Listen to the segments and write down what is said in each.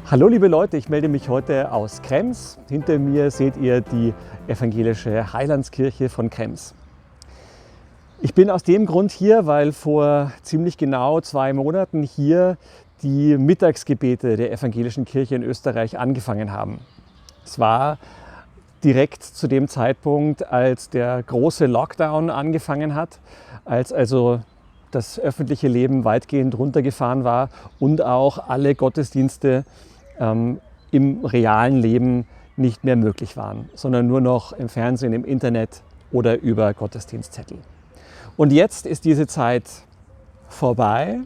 Hallo liebe Leute, ich melde mich heute aus Krems. Hinter mir seht ihr die evangelische Heilandskirche von Krems. Ich bin aus dem Grund hier, weil vor ziemlich genau 2 Monaten hier die Mittagsgebete der evangelischen Kirche in Österreich angefangen haben. Es war direkt zu dem Zeitpunkt, als der große Lockdown angefangen hat, als also das öffentliche Leben weitgehend runtergefahren war und auch alle Gottesdienste im realen Leben nicht mehr möglich waren, sondern nur noch im Fernsehen, im Internet oder über Gottesdienstzettel. Und jetzt ist diese Zeit vorbei.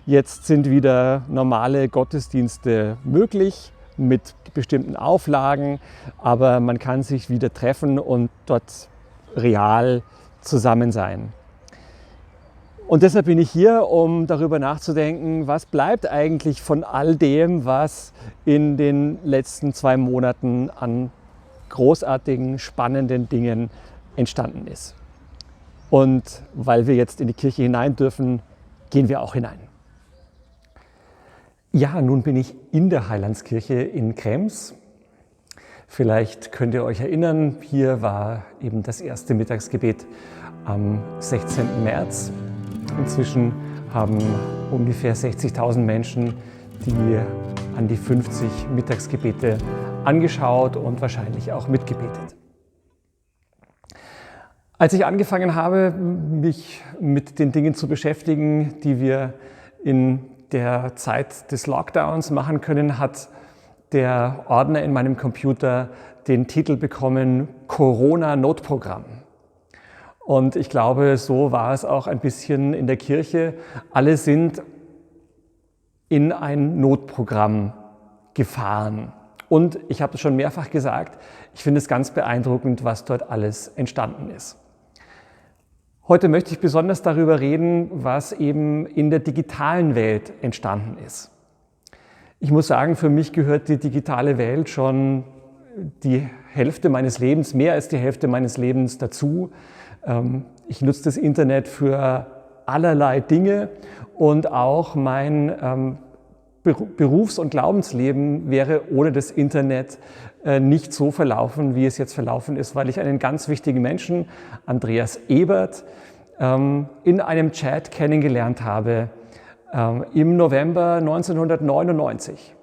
Jetzt sind wieder normale Gottesdienste möglich mit bestimmten Auflagen, aber man kann sich wieder treffen und dort real zusammen sein. Und deshalb bin ich hier, um darüber nachzudenken, was bleibt eigentlich von all dem, was in den letzten 2 Monaten an großartigen, spannenden Dingen entstanden ist. Und weil wir jetzt in die Kirche hinein dürfen, gehen wir auch hinein. Ja, nun bin ich in der Heilandskirche in Krems. Vielleicht könnt ihr euch erinnern, hier war eben das erste Mittagsgebet am 16. März. Inzwischen haben ungefähr 60.000 Menschen die an die 50 Mittagsgebete angeschaut und wahrscheinlich auch mitgebetet. Als ich angefangen habe, mich mit den Dingen zu beschäftigen, die wir in der Zeit des Lockdowns machen können, hat der Ordner in meinem Computer den Titel bekommen: Corona-Notprogramm. Und ich glaube, so war es auch ein bisschen in der Kirche. Alle sind in ein Notprogramm gefahren. Und ich habe es schon mehrfach gesagt, ich finde es ganz beeindruckend, was dort alles entstanden ist. Heute möchte ich besonders darüber reden, was eben in der digitalen Welt entstanden ist. Ich muss sagen, für mich gehört die digitale Welt schon die Hälfte meines Lebens, mehr als die Hälfte meines Lebens dazu. Ich nutze das Internet für allerlei Dinge und auch mein Berufs- und Glaubensleben wäre ohne das Internet nicht so verlaufen, wie es jetzt verlaufen ist, weil ich einen ganz wichtigen Menschen, Andreas Ebert, in einem Chat kennengelernt habe im November 1999.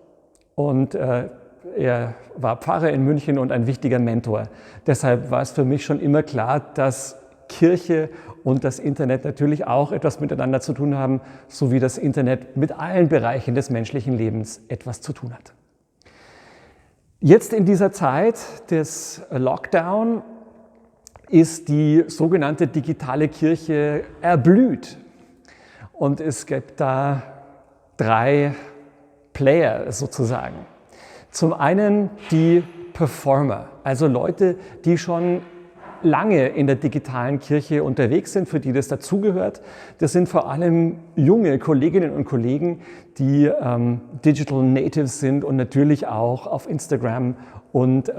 Und er war Pfarrer in München und ein wichtiger Mentor. Deshalb war es für mich schon immer klar, dass Kirche und das Internet natürlich auch etwas miteinander zu tun haben, so wie das Internet mit allen Bereichen des menschlichen Lebens etwas zu tun hat. Jetzt in dieser Zeit des Lockdown ist die sogenannte digitale Kirche erblüht. Und es gibt da 3 Player sozusagen. Zum einen die Performer, also Leute, die schon lange in der digitalen Kirche unterwegs sind, für die das dazugehört. Das sind vor allem junge Kolleginnen und Kollegen, die Digital Natives sind und natürlich auch auf Instagram und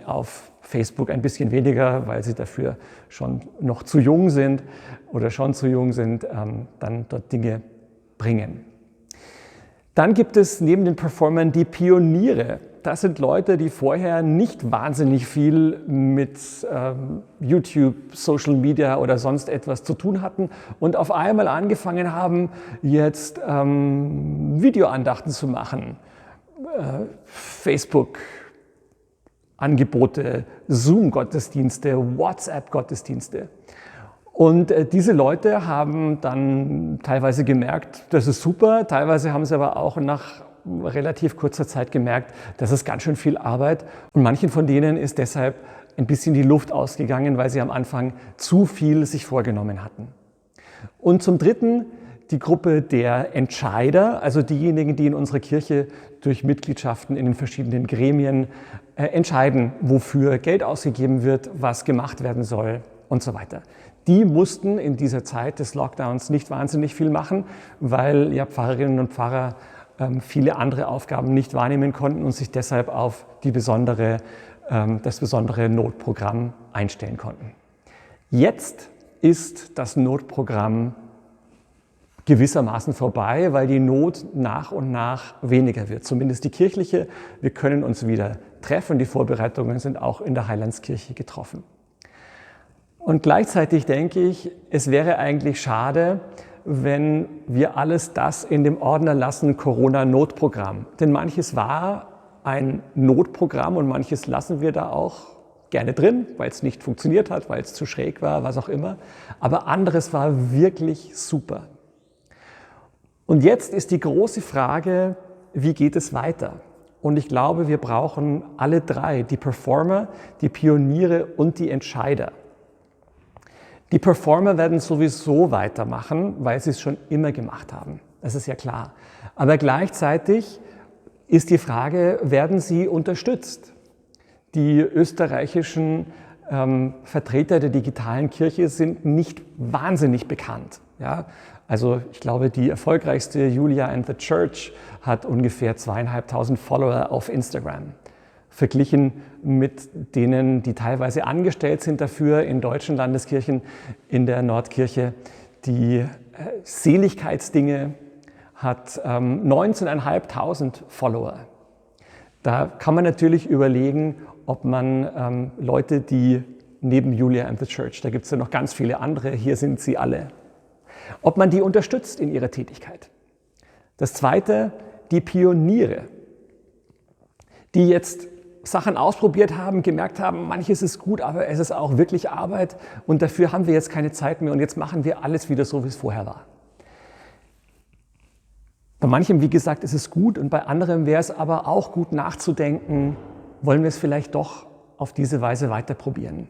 auf Facebook ein bisschen weniger, weil sie dafür schon noch zu jung sind oder schon zu jung sind, dann dort Dinge bringen. Dann gibt es neben den Performern die Pioniere. Das sind Leute, die vorher nicht wahnsinnig viel mit YouTube, Social Media oder sonst etwas zu tun hatten und auf einmal angefangen haben, jetzt Videoandachten zu machen. Facebook-Angebote, Zoom-Gottesdienste, WhatsApp-Gottesdienste. Und diese Leute haben dann teilweise gemerkt, das ist super, teilweise haben sie aber auch nach relativ kurzer Zeit gemerkt, das ist ganz schön viel Arbeit. Und manchen von denen ist deshalb ein bisschen die Luft ausgegangen, weil sie am Anfang zu viel sich vorgenommen hatten. Und zum Dritten die Gruppe der Entscheider, also diejenigen, die in unserer Kirche durch Mitgliedschaften in den verschiedenen Gremien entscheiden, wofür Geld ausgegeben wird, was gemacht werden soll und so weiter. Die mussten in dieser Zeit des Lockdowns nicht wahnsinnig viel machen, weil ja Pfarrerinnen und Pfarrer viele andere Aufgaben nicht wahrnehmen konnten und sich deshalb auf das besondere Notprogramm einstellen konnten. Jetzt ist das Notprogramm gewissermaßen vorbei, weil die Not nach und nach weniger wird. Zumindest die kirchliche. Wir können uns wieder treffen. Die Vorbereitungen sind auch in der Heilandskirche getroffen. Und gleichzeitig denke ich, es wäre eigentlich schade, wenn wir alles das in dem Ordner lassen, Corona-Notprogramm. Denn manches war ein Notprogramm und manches lassen wir da auch gerne drin, weil es nicht funktioniert hat, weil es zu schräg war, was auch immer. Aber anderes war wirklich super. Und jetzt ist die große Frage, wie geht es weiter? Und ich glaube, wir brauchen alle drei, die Performer, die Pioniere und die Entscheider. Die Performer werden sowieso weitermachen, weil sie es schon immer gemacht haben. Das ist ja klar. Aber gleichzeitig ist die Frage, werden sie unterstützt? Die österreichischen Vertreter der digitalen Kirche sind nicht wahnsinnig bekannt. Ja? Also ich glaube, die erfolgreichste Julia and the Church hat ungefähr 2.500 Follower auf Instagram. Verglichen mit denen, die teilweise angestellt sind dafür in deutschen Landeskirchen, in der Nordkirche. Die Seligkeitsdinge hat 19.500 Follower. Da kann man natürlich überlegen, ob man Leute, die neben Julia and the Church, da gibt es ja noch ganz viele andere, hier sind sie alle, ob man die unterstützt in ihrer Tätigkeit. Das Zweite, die Pioniere, die jetzt Sachen ausprobiert haben, gemerkt haben, manches ist gut, aber es ist auch wirklich Arbeit und dafür haben wir jetzt keine Zeit mehr und jetzt machen wir alles wieder so, wie es vorher war. Bei manchem, wie gesagt, ist es gut und bei anderem wäre es aber auch gut nachzudenken, wollen wir es vielleicht doch auf diese Weise weiter probieren.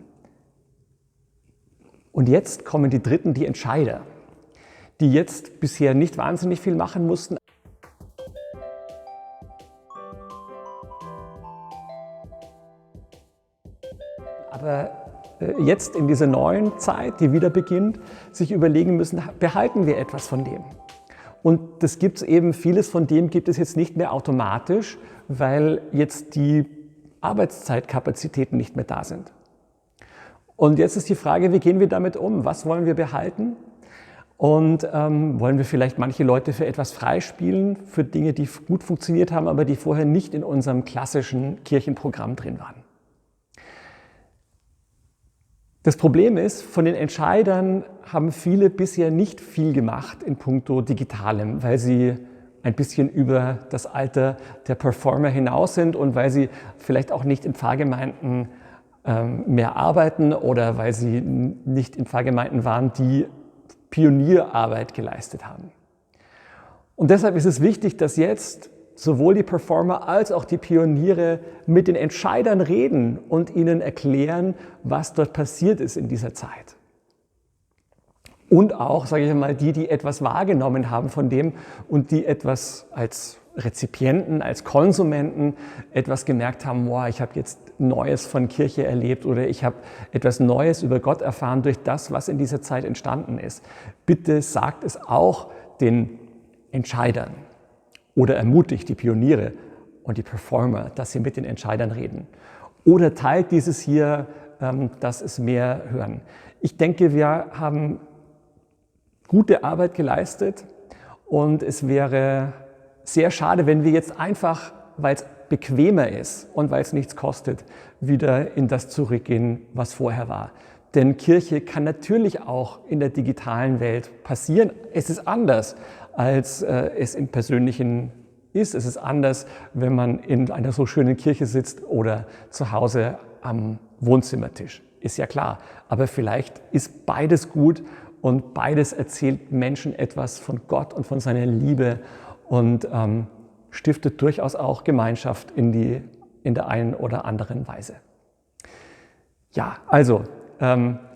Und jetzt kommen die Dritten, die Entscheider, die jetzt bisher nicht wahnsinnig viel machen mussten. Aber jetzt in dieser neuen Zeit, die wieder beginnt, sich überlegen müssen, behalten wir etwas von dem? Und das gibt es eben, vieles von dem gibt es jetzt nicht mehr automatisch, weil jetzt die Arbeitszeitkapazitäten nicht mehr da sind. Und jetzt ist die Frage, wie gehen wir damit um? Was wollen wir behalten? Und wollen wir vielleicht manche Leute für etwas freispielen, für Dinge, die gut funktioniert haben, aber die vorher nicht in unserem klassischen Kirchenprogramm drin waren? Das Problem ist, von den Entscheidern haben viele bisher nicht viel gemacht in puncto Digitalem, weil sie ein bisschen über das Alter der Performer hinaus sind und weil sie vielleicht auch nicht in Pfarrgemeinden mehr arbeiten oder weil sie nicht in Pfarrgemeinden waren, die Pionierarbeit geleistet haben. Und deshalb ist es wichtig, dass jetzt sowohl die Performer als auch die Pioniere mit den Entscheidern reden und ihnen erklären, was dort passiert ist in dieser Zeit. Und auch, sage ich mal, die etwas wahrgenommen haben von dem und die etwas als Rezipienten, als Konsumenten etwas gemerkt haben, wow, ich habe jetzt Neues von Kirche erlebt oder ich habe etwas Neues über Gott erfahren durch das, was in dieser Zeit entstanden ist. Bitte sagt es auch den Entscheidern. Oder ermutigt die Pioniere und die Performer, dass sie mit den Entscheidern reden. Oder teilt dieses hier, dass es mehr hören. Ich denke, wir haben gute Arbeit geleistet und es wäre sehr schade, wenn wir jetzt einfach, weil es bequemer ist und weil es nichts kostet, wieder in das zurückgehen, was vorher war. Denn Kirche kann natürlich auch in der digitalen Welt passieren. Es ist anders, als es im Persönlichen ist. Es ist anders, wenn man in einer so schönen Kirche sitzt oder zu Hause am Wohnzimmertisch. Ist ja klar. Aber vielleicht ist beides gut und beides erzählt Menschen etwas von Gott und von seiner Liebe und stiftet durchaus auch Gemeinschaft in der einen oder anderen Weise. Ja, also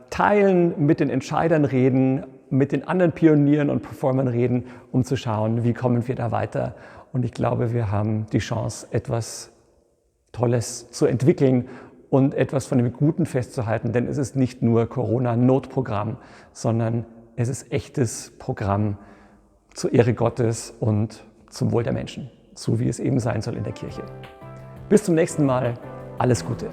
teilen, mit den Entscheidern reden, mit den anderen Pionieren und Performern reden, um zu schauen, wie kommen wir da weiter. Und ich glaube, wir haben die Chance, etwas Tolles zu entwickeln und etwas von dem Guten festzuhalten. Denn es ist nicht nur Corona-Notprogramm, sondern es ist echtes Programm zur Ehre Gottes und zum Wohl der Menschen, so wie es eben sein soll in der Kirche. Bis zum nächsten Mal. Alles Gute.